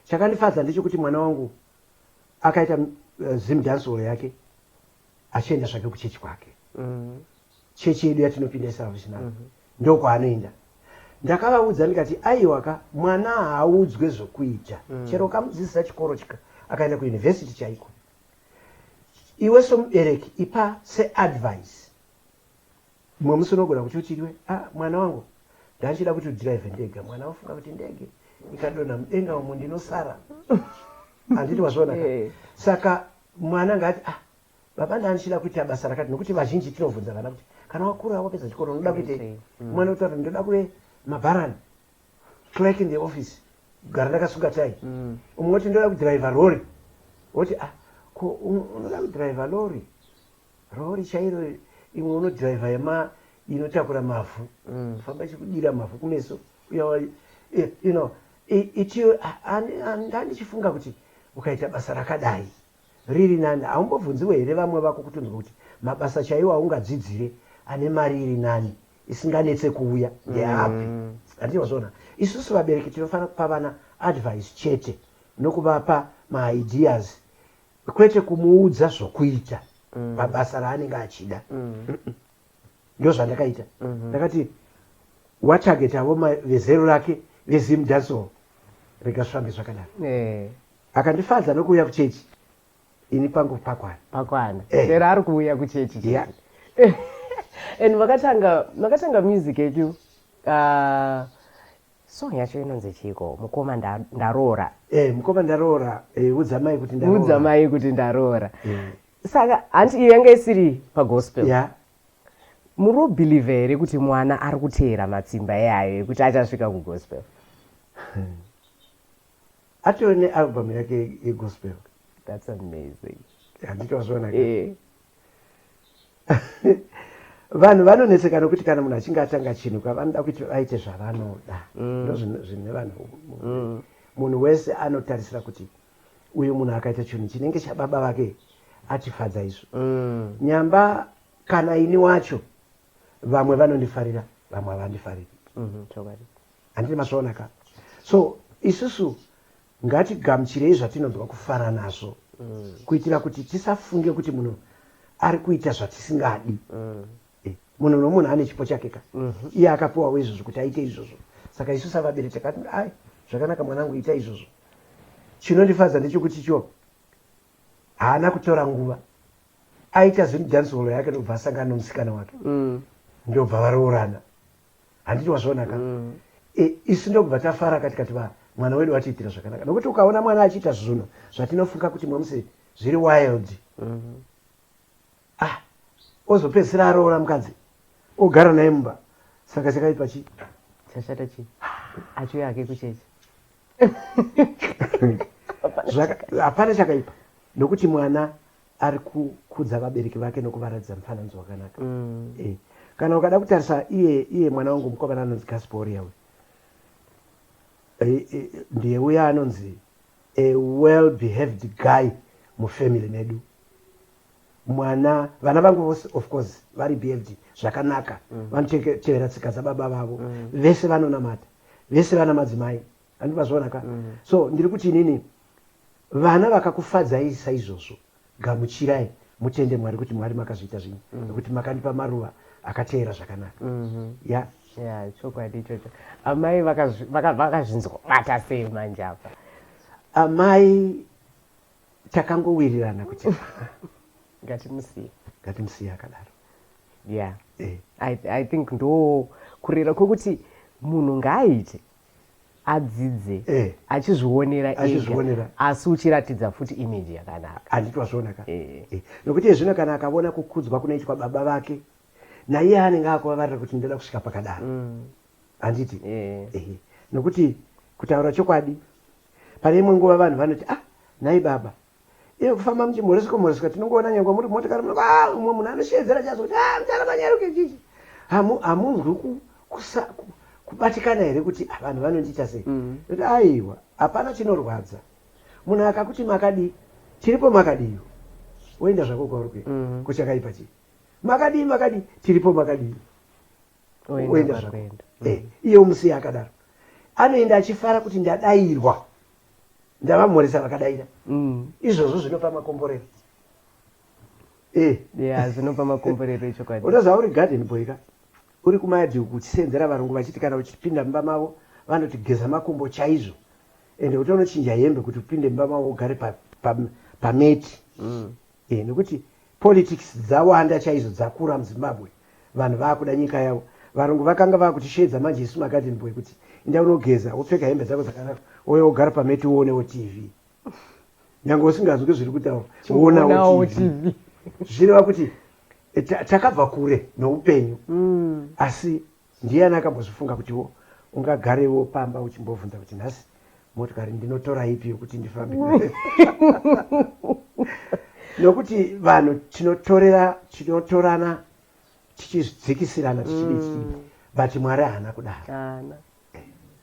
Chakandifadza ndechekuti mwana wangu akaita Zim dancehall yake achienda zvake kuchechi kwake. Chechi yedu yatinopinda Salvation ndo kwaanoenda. Ndakavaudza ndikati aiwaka mwana haaudzwe zvokuita chero kamudzidzisa chikoro akaenda kuyunivhesiti chaiko. Iwe somubereki ipa seadvice. Mumwe musi unogona kuti uchiriwe mwana wangu ndachida kuti udhiraivhe ndega. Mwana wafunga kuti ndege ikadonha mudenga umo ndinosara. Handiti wazviona. Saka mwana ngati baba ndanichida kuita basa rakati nokuti vazhinji tinobvunza vana kuti kana wakura wapedza chikoro unoda kuitei. Mwana utaura ndoda kuve mabharani, clerk in the office, kugara ndakasunga tai. Umwe woti ndoda kudhiraivha lori. Woti unoda kudhiraivha lori rori chairo imwe unodhiraivha yema inotakura mavhu famba ichikudira mavhu kumeso handichifunga kuti ukaita basa rakadai riri nani haumbobvunziwe here vamwe vako kutonzwa kuti mabasa chaiwo aungadzidzire ane mari iri nani isinganetse kuuya ndeapi handizvona isusu vabereki tinofanira kupa vana advice chete nokuvapa maideas kwete kumuudza zvokuita pabasa raanenge achida ndo zvandakaita ndakati watageta avo vezero rake vezimdaso rikasvambe zvakadaro akandifadza nokuuya kuchechi ini pangu pakwana sero ari kuuya kuchechi and makatanga music yedu song yacho inonzi chiko mukoma ndaroora mukoma ndaroora udza mai kuti ndaroora saka hanti iyo yanga isiri pagospel muri kubhilivha here kuti mwana ari kuteera matsimba eyayo ekuti achasvika kugospel? atove nealbum yake yegospel. That's amazing. handitozvona vanhu vanonetseka nokuti kana munhu achinge atanga chinhu vanoda kuti vaite zvavanoda ndo zvine vanhu munhu wese anotarisira kuti uyu munhu akaita chinhu chinenge chababa vake atifadza izvo nyamba kana ini wacho vamwe vanondifarira vamwe havandifariri handiri mazvaonaka so isusu ngatigamuchirei zvatinonzwa kufara nazvo kuitira kuti tisafunge kuti munhu ari kuita zvatisingadi munhu nomunhu ane chipo chake ka iye akapiwawo izvozvo kuti aite izvozvo saka isusu avabereki takati ai zvakanaka mwanangu ita izvozvo chinondifadza ndechekuti cho haana kutora nguva aita zimudhansolo yake ndobva asangana nomusikana wake ndobva varoorana handiti wazvaonaka isu ndobva tafara katikati mwana wedu watiitira zvakanaka nokuti ukaona mwana achiita zvunhu zvatinofunga kuti mwamuse zviri wild ozopedzisira aroora mukadzi ogara naye mumba saka chakaipa chi chashata chi acho yake kuchechi hapana chakaipa nokuti mwana ari kukudza vabereki vake nokuvaratidza mufananidzo wakanaka kana ukada kutarisa iye mwana wangu mukomana anonzi Gasporiya ndiye uya anonzi a well behaved guy mufamily medu mwana vana vangu of course vari behaved zvakanaka vanotevera tsika dzababa vavo vese vanonamata vese vana madzimai handipazvaonaka so ndiri kuti inini vana vakakufadzai saizvozvo gamuchirai mutende mwari kuti mwari makazviita zvinhu nekuti makandipa maruva akateera zvakanaka chokwadi ichocho. Amai vakazvinzwa bata sei manje apa? Amai takangowirirana kuti ngatimusiye akadaro. I think ndo kurera kwokuti munhu ngaaite adzidze achizvionera ega asi uchiratidza futi image yakanaka. Handiti wazvaonaka. Nokuti zvino kana akaona kukudzwa kunoitwa baba vake naiye anenge akuvavarira kuti ndoda kusvika pakadaro. Handiti? Nokuti kutaura chokwadi pane imwe nguva vanhu vanoti nai baba iye kufamba muchimhoreswa tinongoona nyangwa muri motikari umwe munhu anoshedzera chazo kuti mutana Manyeruke chichi hamunzwi kubatikana here kuti vanhu vanondiita sei. Kuti aiwa hapana chinorwadza munhu akakuti makadi tiripo makadiyo woenda zvako kwauri kuchakaipa chii makadi tiripo makadiyo woenda zvako iye umusiya akadaro anoenda achifara kuti ndadayirwa ndavamhoresa vakadayira izvozvo zvinopa makomborero zvinopa makomborero chokwadi. Unoziva uri garden boy ka uri kumayadhiuku uchisenzera varungu vachiti kana uchipinda mumba mavo vanoti geza makumbo chaizvo ende kuti unochinja hembe kuti upinde mumba mavo ugare pameti nekuti politics dzawanda chaizvo dzakura muZimbabwe vanhu vakuda nyika yavo varungu vakanga vakutishedza manje isu magarden boy kuti inda unogeza wopfeka hembe dzako dzakanaka wouya wogara pameti uonewo TV nyange usingazwi zviri kutaura uonawo TV zvireva kuti takabva kure noupenyu asi ndiyani akambozvifunga kuti ungagarewo pamba uchimbobvunza kuti nhasi motikari ndinotora ipi yokuti ndifambe nokuti vanhu tinotorana tichidzikisirana tichidii but Mwari haana kudaro.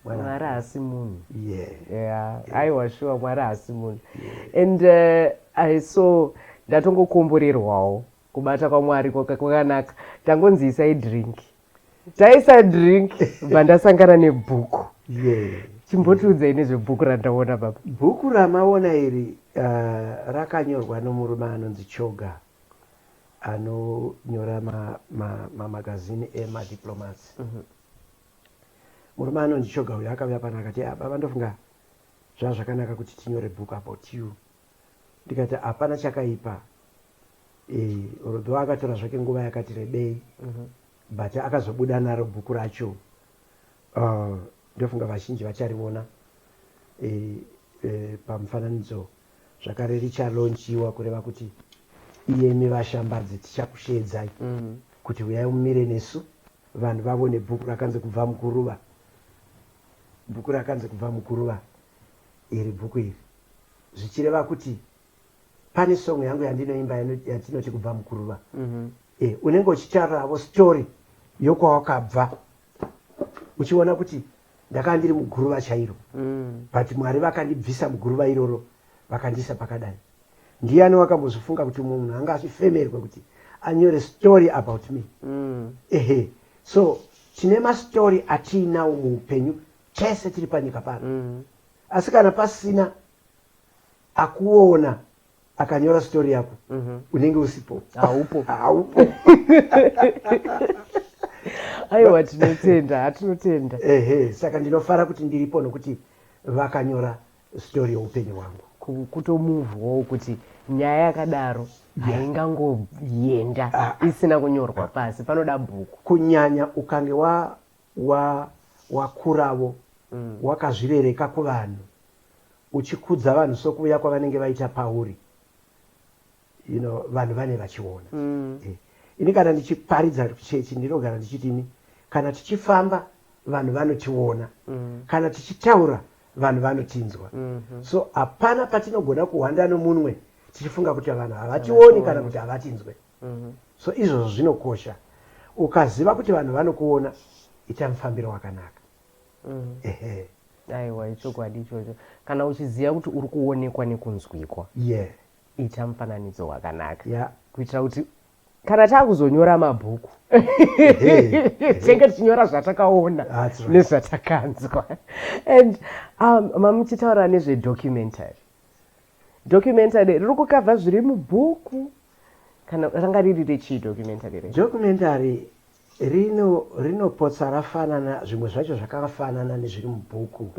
Mwari haasi munhu. Yeah. Aiwa sure Mwari haasi munhu. And I saw ndatongokomborerwawo kubata kwaMwari kwakanaka. Tangonzi isai drink. Taisa drink bandasangana nebhuku. Chimbotiudzai nezvebhuku randaona baba. Bhuku ramaona iri rakanyorwa nomurume anonzi Choga anonyora mamagazini emadiplomats. Murume anonzi Choga uyo akauya pana akati baba ndofunga zvazvakanaka kuti tinyore bhuku about you. Ndikati hapana chakaipa. Rudo akatora zvake nguva yakati rebei but akazobuda naro bhuku racho. Ndofunga vazhinji vachariona pamufananidzo zvakare richalonchiwa kureva kuti iyemi vashambadzi tichakushedzai kuti uyai mumire nesu vanhu vavone bhuku rakanzi kubva mukuruva. Bhuku rakanzi kubva mukuruva iri bhuku iri zvichireva kuti pane song yangu yandinoimba yatinoti kubva mukuruva. Unenge uchitauravo story yokwawakabva uchiona kuti ndakanga ndiri muguruva chairo but Mwari vakandibvisa muguruva iroro vakandisa pakadai. Ndiani wakambozvifunga kuti munhu anga achifemerwa kuti anyore story about me. So tine mastori atiinawo muupenyu chese tiri panyika pano. Asi kana pasina akuona akanyora story yako unenge usipo. Haupo. Aiwa tinotenda, hatinotenda. Saka ndinofara kuti ndiripo nokuti vakanyora story youpenyu hwangu. Kutomuvwawo kuti nyaya yakadaro haingangoenda isina kunyorwa pasi, panoda bhuku. Kunyanya ukange wakuravo wakazvirereka kuvanhu uchikudza vanhu sokuuya kwavanenge vaita pauri, vanhu vane vachiona. Ini kana ndichiparidza chechi ndinogara ndichitini, kana tichifamba vanhu vanotiona, kana tichitaura vanhu vanotinzwa. So hapana patinogona kuhwanda nomunwe tichifunga kuti vanhu havationi kana kuti havatinzwe. So izvozvo zvinokosha. Ukaziva kuti vanhu vanokuona ita mufambiro wakanaka. Aiwa ichokwadi ichocho. Kana uchiziva kuti uri kuonekwa nekunzwikwa, ita mufananidzo wakanaka kuitira kuti kana taakuzonyora mabhuku tinenge tichinyora zvatakaona nezvatakanzwa. And mamuchitaura nezvedocumentary. Documentary riri kukavha zviri mubhuku kana ranga riri rechii documentary? Documentary rinopotsa rafanana, zvimwe zvacho zvakafanana nezviri mubhuku.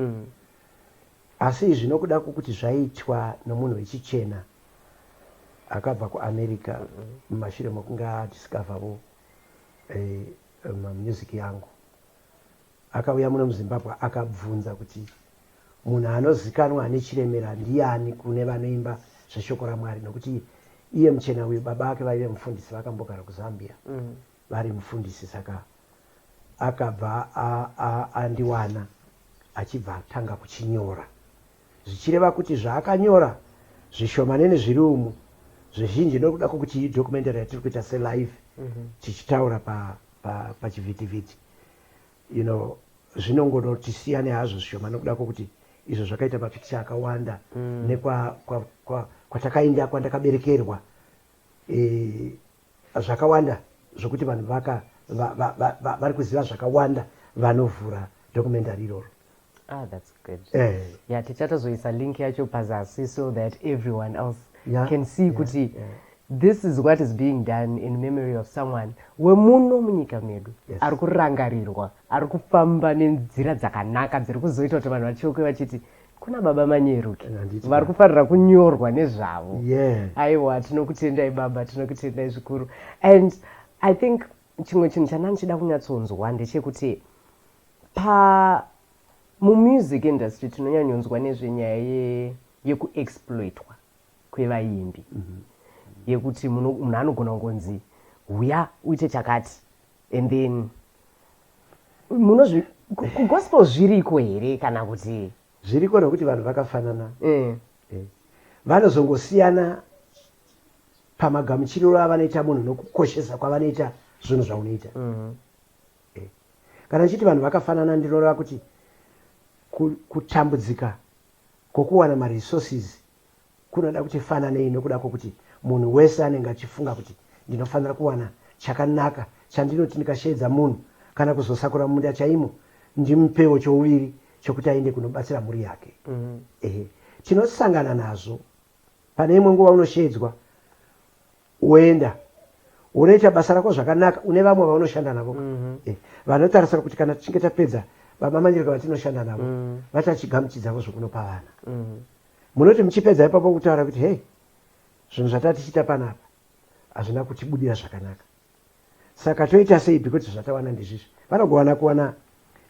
Asi izvi nokuda kwokuti zvaiitwa nomunhu wechichena akabva kuAmerica mumashure mokunge adiscovavo mamusic yangu. Akauya muno muZimbabwe akabvunza kuti munhu anozikanwa nechiremera ndiani kune vanoimba zveshoko raMwari, nokuti iye muchena uyu baba ake vaive mufundisi, vakambogara kuZambia vari mufundisi. Saka akabva andiwana achibva atanga kuchinyora, zvichireva kuti zvaakanyora zvishomanene zviri umu zvizhinji nokuda kwokuti documentary yatiri kuita selive tichitaura pachivhitivhiti, zvinongonotisiyana nezvazvo zvishoma nokuda kwokuti izvo zvakaita mapikicha akawanda nekwatakaenda kwandakaberekerwa zvakawanda zvokuti vanhu vari kuziva zvakawanda vanovhura documentary iroro. That's good. Tichatozoisa link yacho pazasi so that everyone else can see kuti this is what is being done in memory of someone wemuno munyika medu ari kurangarirwa, ari kufamba nenzira dzakanaka dziri kuzoita kuti vanhu vachiuke vachiti kuna baba Manyeruke vari kufanira kunyorwa nezvavo. Aiwa tinokutendai baba, tinokutendai zvikuru. And I think chimwe chinhu chandandichida kunyatsonzwa ndechekuti mumusic industry tinonyanyonzwa nezvenyaya yekuexploitwa kwevaimbi, yekuti munhu anogona kungonzi uya uite chakati and then kugospel zviriko here kana kuti zviriko? Nokuti vanhu vakafanana vanozongosiyana pamagamuchiriro avanoita munhu nokukoshesa kwavanoita zvinhu zvaunoita. Kana chiti vanhu vakafanana ndinoreva kuti kutambudzika kwokuwana maresources kunoda kuti fananei nokuda kwokuti munhu wese anenge achifunga kuti ndinofanira kuwana chakanaka chandinoti ndikasheedza munhu kana kuzosakura munda chaimo ndimupewo chouviri chokuti aende kunobatsira mhuri yake. Tinosangana nazvo. Pane imwe nguva unosheedzwa uenda unoita basa rako zvakanaka une vamwe vaunoshanda navo vanotarisira kuti kana tichinge tapedza baba Manyeruke vatinoshanda navo vatachigamuchidzavo zvokunopa vana. Munoti muchipedza ipapo kutaura kuti hei zvinhu zvatatichita panapa hazvina kutibudira zvakanaka, saka toita sei because zvatawana ndizvizvi. Vanogona kuwana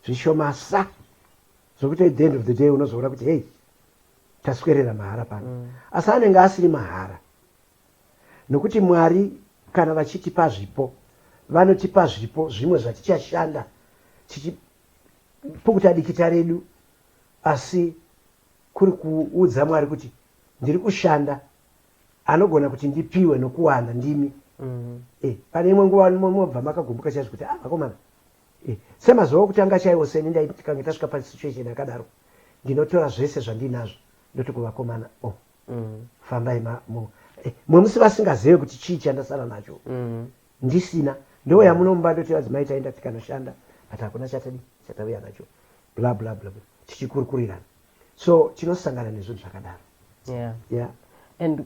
zvishomasa zvokuti at the end of the day unozoona kuti hei taswerera mahara pano. Asi anenge asiri mahara nokuti Mwari kana vachitipa zvipo vanotipa zvipo zvimwe zvatichashanda tichipukuta dikita redu, asi kuri kuudza Mwari kuti ndiri kushanda anogona kuti ndipiwe nokuwana ndimi. Pane imwe nguva mobva makagumbuka chaizvo kuti vakomana semazuva okutanga chaiwo seni ndaikange tasvika pasituation yakadaro ndinotora zvese zvandinazvo ndoti kuvakomana fambai mwemusi vasingazive kuti chii chandasara nacho ndisina ndo yamunomba ndoti vadzimai taenda tikanoshanda but hakuna chatauya nacho bla bla bla tichikurukurirana. So tinosangana nezvinhu zvakadaro. And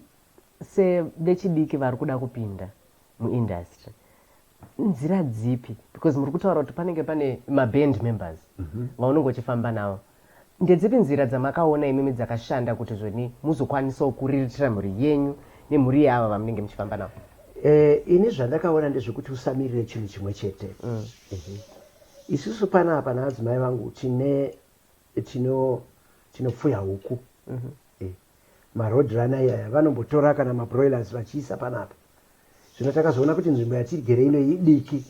sevechidiki vari kuda kupinda muindustry nzira dzipi, because muri kutaura kuti panenge pane maband members vaunongochifamba navo, ndedzipi nzira dzamakaona imimi dzakashanda kuti zvoni muzokwanisawo kuriritira mhuri yenyu nemhuri yava vamunenge muchifamba navo? Ini zvandakaona ndezvekuti usamirire chinhu chimwe chete. Isusu panapa naadzimai vangu tinopfuya huku. Marodrana iyaya vanombotora kana mabroilers vachiisa panapa. Zvino takazoona kuti nzvimbo yatigere ino idiki.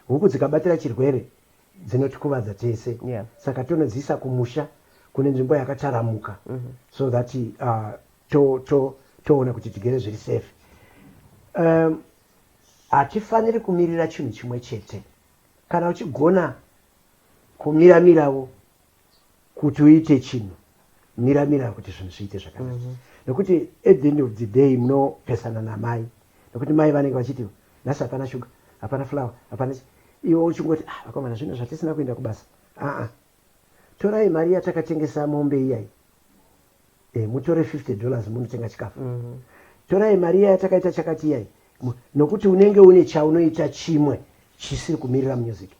Huku dzikabatira chirwere dzinotikuvadza tese. Saka tonodziisa kumusha kune nzvimbo yakataramuka so that toona kuti tigere zviri safe. Hatifaniri kumirira chinhu chimwe chete. Kana uchigona kumiramirawo kuti uite chinhu, miramira kuti zvinhu zviite zvakanaka. Nokuti at the end of the day munopesana namai, nokuti mai vanenge vachiti nhasi hapana shuga, hapana flour, hapana iwo uchingoti vakomana zvinhu zvatisina kuenda kubasa. Torai mari yatakatengesa mombe iyai, mutore $50 munotenga chikafu. Torai mari yatakaita chakati iyai, nokuti unenge une chaunoita chimwe chisiri kumirira music.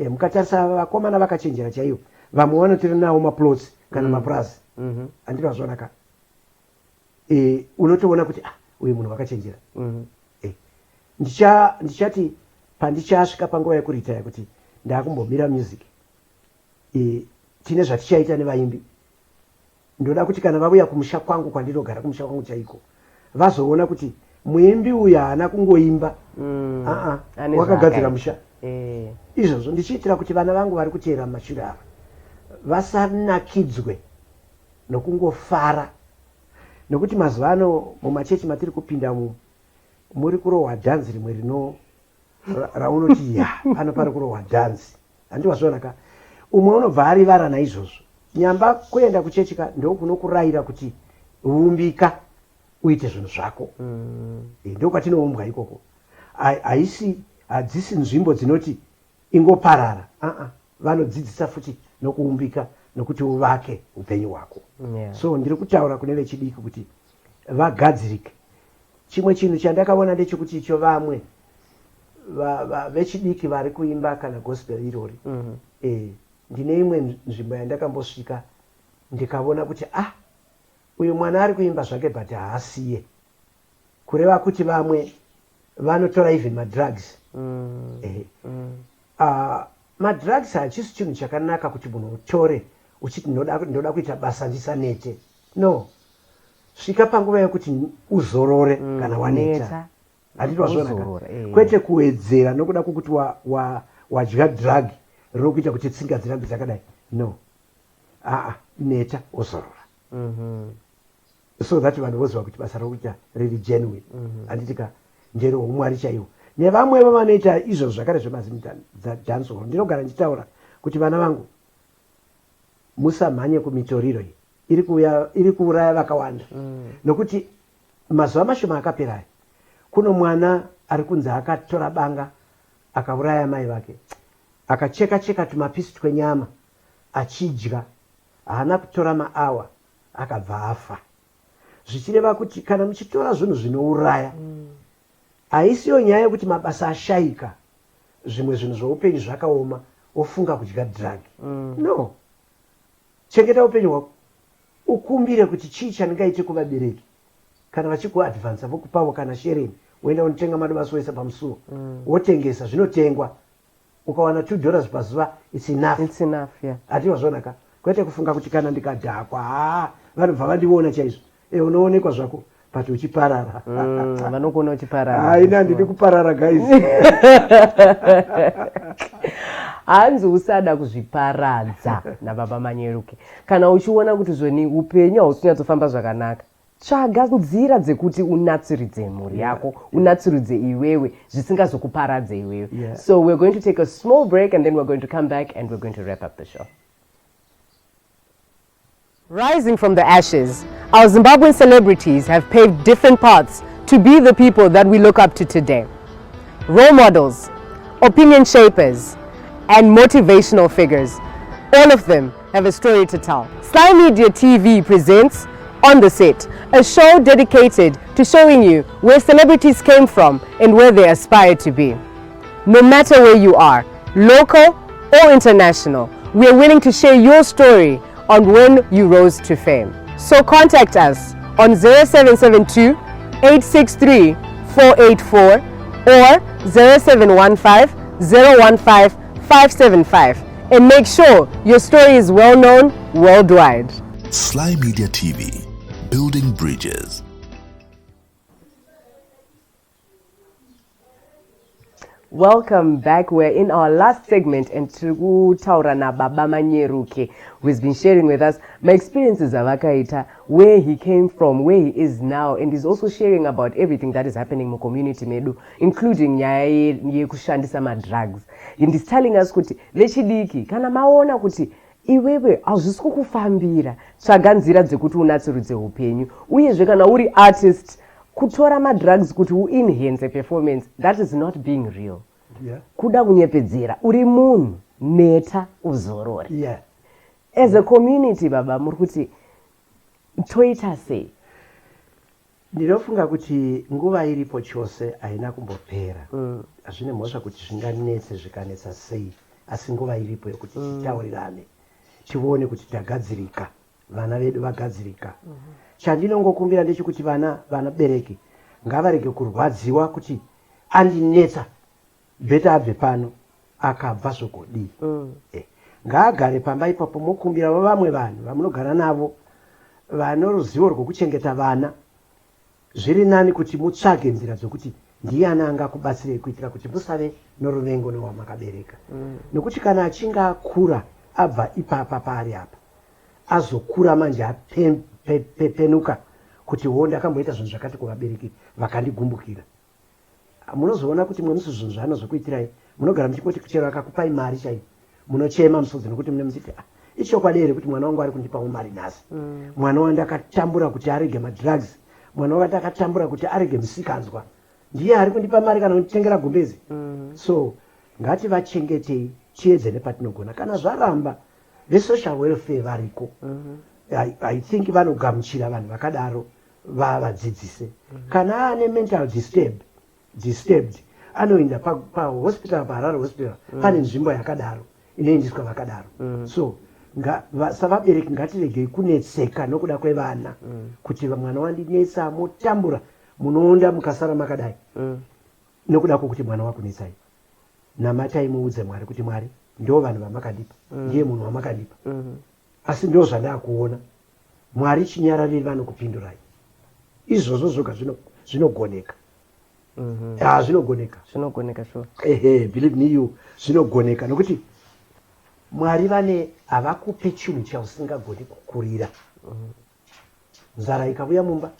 Mukatarisa vakomana vakachenjera chaivo, vamwe vanotora nawo maplots kana mapurazi. Andina zvonaka. Unotoona kuti uyu munhu wakachenjera. Ndichati pandichasvika panguva yekuritaya kuti ndakumbomira music, tine zvatichaita nevaimbi. Ndoda kuti kana vauya kumusha kwangu kwandinogara kumusha kwangu chaiko, vazoona kuti muimbi uyu haana kungoimba, wakagadzira musha. Izvozvo ndichiitira kuti vana vangu vari kuteera mumashure ava vasanakidzwe nokungofara, nokuti mazuva ano mumachechi matiri kupinda muri kurohwa dhanzi rimwe raunoti pano pari kurohwa dhanzi. Handivazvonaka. Umwe unobva arivara naizvozvo. Nyamba kuenda kuchechika ndokunokurayira kuti umbika uite zvinhu zvako. Ndokwatinoumbwa ikoko. Hadzisi nzvimbo dzinoti ingoparara. Vanodzidzisa futi nokuumbika nokuti uvake upenyu hwako. So ndiri kutaura kune vechidiki kuti vagadzirike. Chimwe chinhu chandakaona ndechekuti icho vamwe vechidiki vari kuimba kana gospel irori. Ndine imwe nzvimbo yandakambosvika ndikaona kuti uyu mwana ari kuimba zvake but haasiye, kureva kuti vamwe vanotora even madrugs. Madrugs hachisi chinhu chakanaka kuti munhu utore uchiti ndoda kuita basa ndisanete. No, svika panguva yekuti uzorore kana waneta. Handitwazvonaka. Kwete kuwedzera nokuda kwokuti wadya drug rinokuita kuti tsinga dzirambe dzakadai. No, neta uzorora. so that vanhu vozwa kuti basa rokuita riri genuine handitika ndero umwari chaiwo nevamwe vanoita izvo zvakare zvemazimidance hall. Ndinogara ndichitaura kuti vana vangu musamhanye kumitoriro iyi iri kuuraya vakawanda nokuti mazuva mashoma akapera kuno mwana ari kunzi akatora banga akauraya mai vake akacheka tumapisi twenyama achidya haana kutora maawa akabva afa zvichireva kuti kana muchitora zvinhu zvinouraya haisiyo nyaya yekuti mabasa ashayika zvimwe zvinhu zvoupenyu zvakaoma ofunga kudya drug no chengeta upenyu hwako ukumbire kuti chii chandingaite kuvabereki kana vachikuadvansa vokupawo kana shereni woenda unotenga madomasi woisa pamusuwo wotengesa zvinotengwa ukawana $2 pazuva it's enough yeah. Hativazvonaka kwete kufunga kuti kana ndikadhakwa vanobva vandiona chaizvo unoonekwa zvako but uchiparara vanogona uchiparara haina ndiri kuparara guys hanzi usada kuzviparadza nababa Manyeruke kana uchiona kuti zvoni upenyu hausinyatofamba zvakanaka tsvaga nzira dzekuti unatsiridze mhuri yako unatsiridze iwewe zvisingazokuparadze iwewe. So we're going to take a small break and then we're going to come back and we're going to wrap up the show. Rising from the ashes, our Zimbabwean celebrities have paved different paths to be the people that we look up to today. Role models, opinion shapers, and motivational figures. All of them have a story to tell. SlyMedia TV presents On the Set, a show dedicated to showing you where celebrities came from and where they aspire to be. No matter where you are, local or international, we are willing to share your story on when you rose to fame. So contact us on 0772 863 484 or 0715 015 575 and make sure your story is well known worldwide. Sly Media TV, building bridges. Welcome back. We're in our last segment and Taura na Baba Manyeruke, who has been sharing with us my experiences of Akaita, where he came from, where he is now, and he's also sharing about everything that is happening in the community medu, including kushandisa ma drugs. And he's telling us kuti vechidiki kana maona kuti iwewe hazvisi kukufambira tsvaga nzira dzekuti unatsiridze upenyu uyezve kana uri artist kutora madrugs kuti uenhance performance, that is not being real. Kuda kunyepedzera uri munhu neta uzorore. As a community baba muri kuti toita sei? Ndinofunga kuti nguva iripo chose haina kumbopera. Hazvine mhosva kuti zvinganetse zvikanetsa sei, asi nguva iripo yekuti titaurirane tione kuti tagadzirika, vana vedu vagadzirika. Chandinongokumbira ndechekuti vanabereki ngavarege kurwadziwa kuti andinetsa bheta abve pano akabva zvokodii. Ngaagare pamba ipapo mokumbira vamwe vanhu vamunogara navo vane ruzivo rwokuchengeta vana. Zviri nani kuti mutsvage nzira dzokuti ndiani angakubatsirei kuitira kuti musave noruvengo newamakabereka. Nokuti kana achinge akura abva ipapa paari apa azokura manje apepenuka kuti ndakamboita zvinhu zvakati kuvabereki vakandigumbukira. Munozoona kuti mwemusi zvinhu zvaanozokuitirai munogara muchingoti chero akakupai mari chaiyo munochema musodzi nokuti mune muchiti ichokwadi here kuti mwana wangu ari kundipawo mari nhasi, mwana wandakatambura kuti arege madrugs, mwana wandakatambura kuti arege musikanzwa ndiye ari kundipa mari kana kunditengera gumbezi. So ngativachengetei chiedze nepatinogona. Kana zvaramba vesocial welfare variko, I think vanogamuchira vanhu vakadaro vavadzidzise. Kana aane mental disturbed anoenda pahospital, paHarare hospital pane nzvimbo yakadaro inoendeswa vakadaro. So savabereki ngatiregei kunetseka nokuda kwevana kuti mwana wandinetsa motambura munoonda mukasara makadai nokuda kwokuti mwana wakunetsai. Namatai muudze Mwari kuti Mwari ndo vanhu vamakandipa, ndiye munhu wamakandipa, asi ndo zvandakuona. Mwari chinyarariri vanokupindurai. Izvozvo zvoga zvinogoneka. Zvinogoneka. Zvinogoneka sure. Believe me you, zvinogoneka nokuti Mwari vane havakupe chinhu chausingagoni kukurira. nzara ikabuya mumba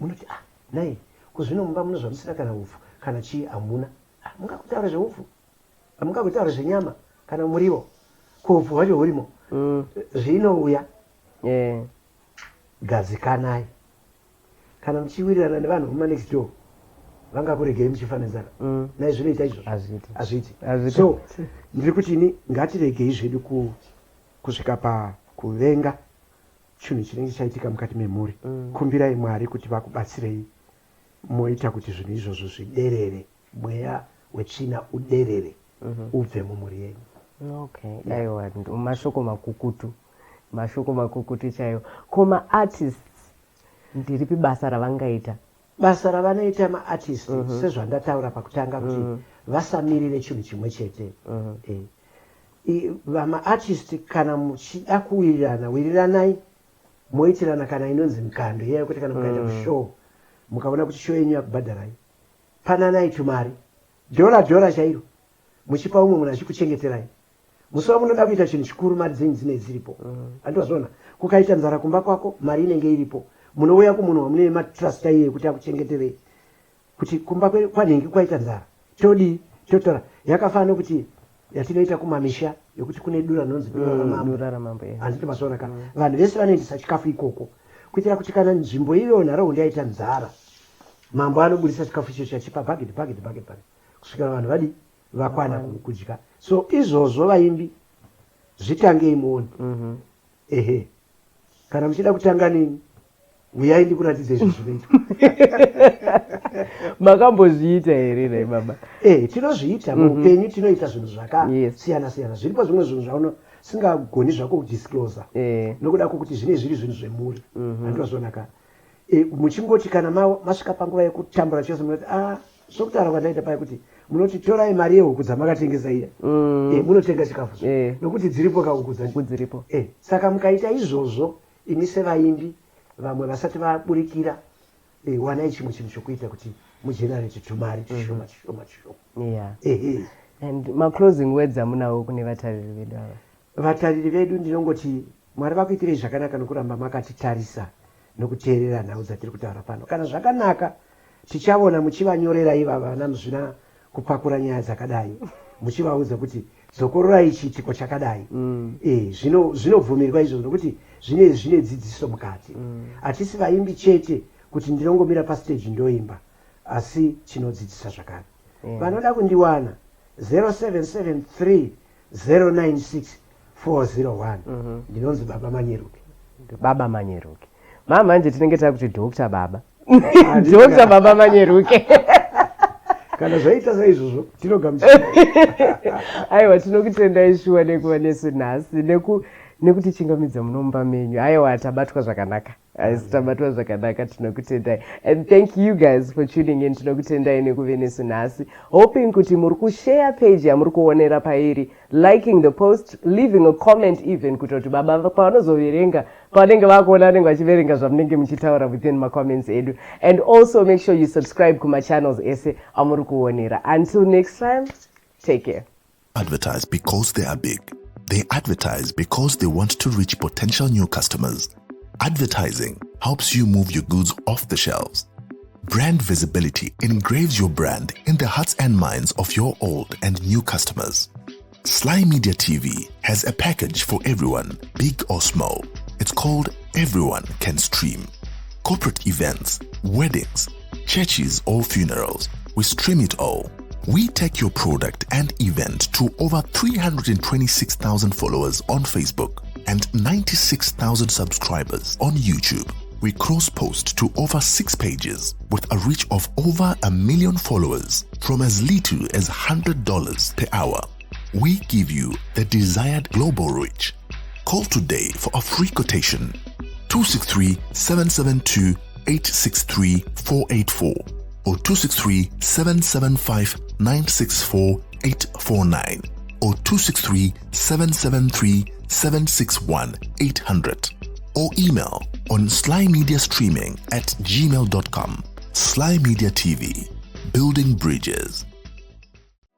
munoti nai kuzvino mumba munozvamisira kana upfu kana chii hamuna mungakutaura zveupfu mungakutaura zvenyama kana muriwo kupfu hwacho hurimo zvinouya gadzikanai kana muchiwirirana nevanhu vemanext door vangakuregei muchifananidzana nai zvinoita izvo hazviti so ndiri kuti ini ngatiregei zvedu kusvika pakuvenga chinhu chinenge chaitika mukati memhuri kumbirai Mwari kuti vakubatsirei moita kuti zvinhu izvozvo zviderere mweya wetsvina uderere ubve mumhuri yenyu. Aiwa mashoko makukutu chaiwo. Koma artists ndiripi basa ravangaita? Basa ravanoita maartist sezvandataura pakutanga kuti vasamirire chinhu chimwe chete. Vamaartist kana muchida kuwirirana wiriranai moitirana kana inonzi mikando iyayo kuti kana mukaenda kushow mukaona kuti show yenyu yakubhadharai pananai tumari dhora chairo muchipa umwe munhu achikuchengeterai musoro munoda kuita chinhu chikuru mari dzenyu dzinei dziripo andozvona kukaita nzara kumba kwako mari inenge iripo munouya kumunhu wamune matrust iye kuti akuchengeterei kuti kumba kwanhingi kwaita nzara totora yakafanana kuti yatinoita kumamisha yokuti kune dura nonzi dura ramambo handiti mazoona kana vanhu vese vanoendesa chikafu ikoko kuitira kuti kana nzvimbo iyo nharaunda yaita nzara mambo anobudisa chikafu icho chachipa bhageti kusvikira vanhu vadi vakwana kudya. So izvozvo vaimbi zvitangei muone kana muchida kutanga nini uyai ndikuratidze izvo zvinoitwa. Makambozviita here nai baba? Tinozviita muupenyu, tinoita zvinhu zvakasiyana siyana. Zviripo zvimwe zvinhu zvausingagoni zvako kudisclose nokuda kwokuti zviri zvinhu zvemhuri handozvonaka. Muchingoti kana masvika panguva yekutambura chose munoti zvokutaura kwandaita paya kuti munoti torai mari yehuku dzamakatengesa iya munotenga chikafu nokuti dziripo kahuku dziripo. Saka mukaita izvozvo imi sevaimbi vamwe vasati vaburikira wanai chimwe chinhu chokuita kuti mugenerate tumari tushoma. And maclosing words amunawo kune vatariri vedu ava? Vatariri vedu ndinongoti Mwari vakuitirei zvakanaka nokuramba makatitarisa nokuteerera nhau dzatiri kutaura pano. Kana zvakanaka tichaona muchivanyorera ivava vana muzvina kupakura nyaya dzakadai muchivaudza kuti dzokororai chiitiko chakadai. Zvinobvumirwa izvo nokuti zvine dzidziso mukati. Hatisi vaimbi chete kuti ndinongomira pastage ndoimba, asi chinodzidzisa zvakare. Vanoda kundiwana 0773 096 401 ndinonzi Baba Manyeruke. Baba Manyeruke. Manje tinenge takuti Dr. Baba. Dr. Baba Manyeruke. Kana zvaita saizvozvo tinogamuchira. Aiwa tinokutendai shuwa nekuva nesu nhasi nekuti chingamidza munomba menyu. Aiwa tabatwa zvakanaka. Tabatwa zvakanaka, tinokutendai. And thank you guys for tuning in. Tinokutendai nekuve nesu nhasi. Hoping kuti muri kushare page yamuri kuonera pairi, liking the post, leaving a comment even kuti baba pavanozoverenga pavanenge vakuona vanenge vachiverenga zvamunenge muchitaura within my comments edu. And also make sure you subscribe kuma channels ese amuri kuonera. Until next time, take care. Advertise because they are big. They advertise because they want to reach potential new customers. Advertising helps you move your goods off the shelves. Brand visibility engraves your brand in the hearts and minds of your old and new customers. SlyMedia TV has a package for everyone, big or small. It's called Everyone Can Stream. Corporate events, weddings, churches or funerals, we stream it all. We take your product and event to over 326,000 followers on Facebook and 96,000 subscribers on YouTube. We cross-post to over 6 pages with a reach of over 1 million followers from as little as $100 per hour. We give you the desired global reach. Call today for a free quotation. 263-772-863-484 or 263-775-964-849 or 263-773-761-800 or email on slymediastreaming@gmail.com. Sly Media TV, building bridges.